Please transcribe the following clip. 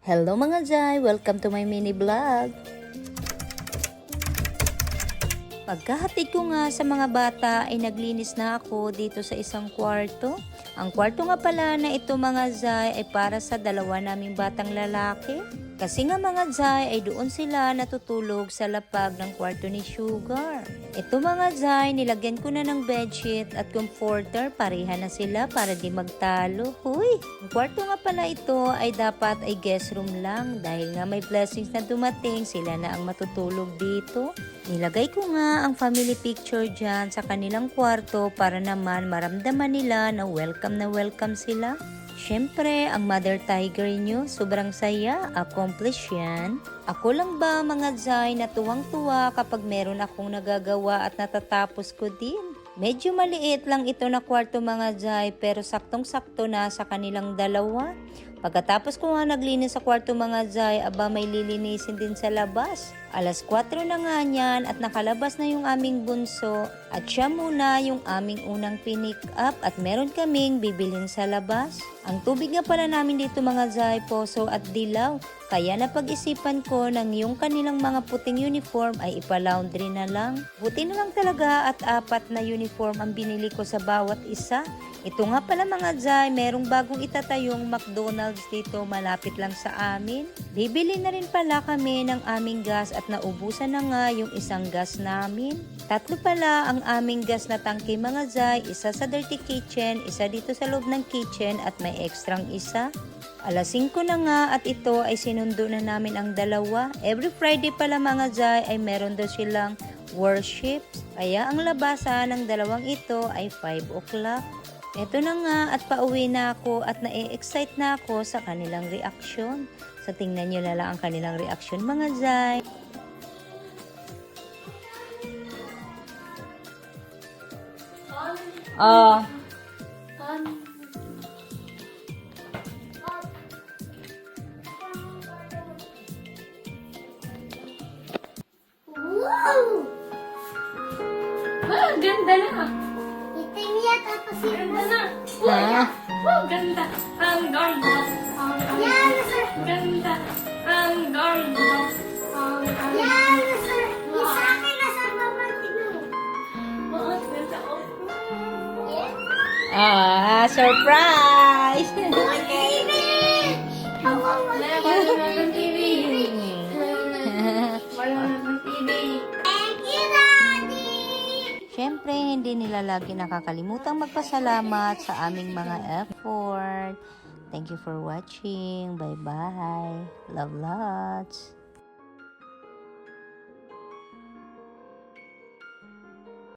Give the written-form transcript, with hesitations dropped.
Hello mga Jai! Welcome to my mini vlog! Pagkahatid ko nga sa mga bata ay naglinis na ako dito sa isang kwarto. Ang kwarto nga pala na ito mga Jai ay para sa dalawa naming batang lalaki. Kasi nga mga Jai ay doon sila natutulog sa lapag ng kwarto ni Sugar. Ito mga Jai, nilagyan ko na ng bedsheet at comforter, pareha na sila para di magtalo. Huy! Ang kwarto nga pala ito ay dapat ay guest room lang dahil nga may blessings na dumating, sila na ang matutulog dito. Nilagay ko nga ang family picture dyan sa kanilang kwarto para naman maramdaman nila na welcome sila. Siyempre, ang mother tiger nyo, sobrang saya, accomplish yan. Ako lang ba mga Jai na tuwang-tuwa kapag meron akong nagagawa at natatapos ko din? Medyo maliit lang ito na kwarto mga Jai pero saktong-sakto na sa kanilang dalawa. Pagkatapos ko nga naglinis sa kwarto mga Jai, aba may lilinisin din sa labas. Alas 4 na nga niyan at nakalabas na yung aming bunso at siya muna yung aming unang pinick up at meron kaming bibilin sa labas. Ang tubig nga pala namin dito mga Jai, poso at dilaw. Kaya napag-isipan ko ng yung kanilang mga puting uniform ay ipa-laundry na lang. Buti na lang talaga at 4 na uniform ang binili ko sa bawat isa. Ito nga pala mga Jai, merong bagong itatayong McDonald's dito malapit lang sa amin. Bibili na rin pala kami ng aming gas at naubusan na nga yung isang gas namin. 3 pala ang aming gas na tangke mga Jai, isa sa dirty kitchen, isa dito sa loob ng kitchen at may ekstrang isa. Alas 5 na nga at ito ay sinundo na namin ang dalawa. Every Friday pala mga Jai ay meron daw silang worship. Kaya ang labasan ng dalawang ito ay 5 o'clock. Eto na nga at pauwi na ako at na-excite na ako sa kanilang reaksyon. So tingnan nyo na lang ang kanilang reaksyon mga Jai. Oh. Wow! Ah, ganda na. Itim yata kasi. Ganda na. Ha? Oh, ganda. Ang ganda. Yan, sir. Ganda. Ang ganda. Yan, sir. Yung sa akin nasa baba, tignan mo. Oh, ganda. Oh. Ah, surprise! Uy, baby! Ako, Wala ng TV. Wala ng TV. thank you, Daddy! Siyempre, hindi nila lagi nakakalimutang magpasalamat sa aming mga effort. Thank you for watching. Bye-bye. Love lots.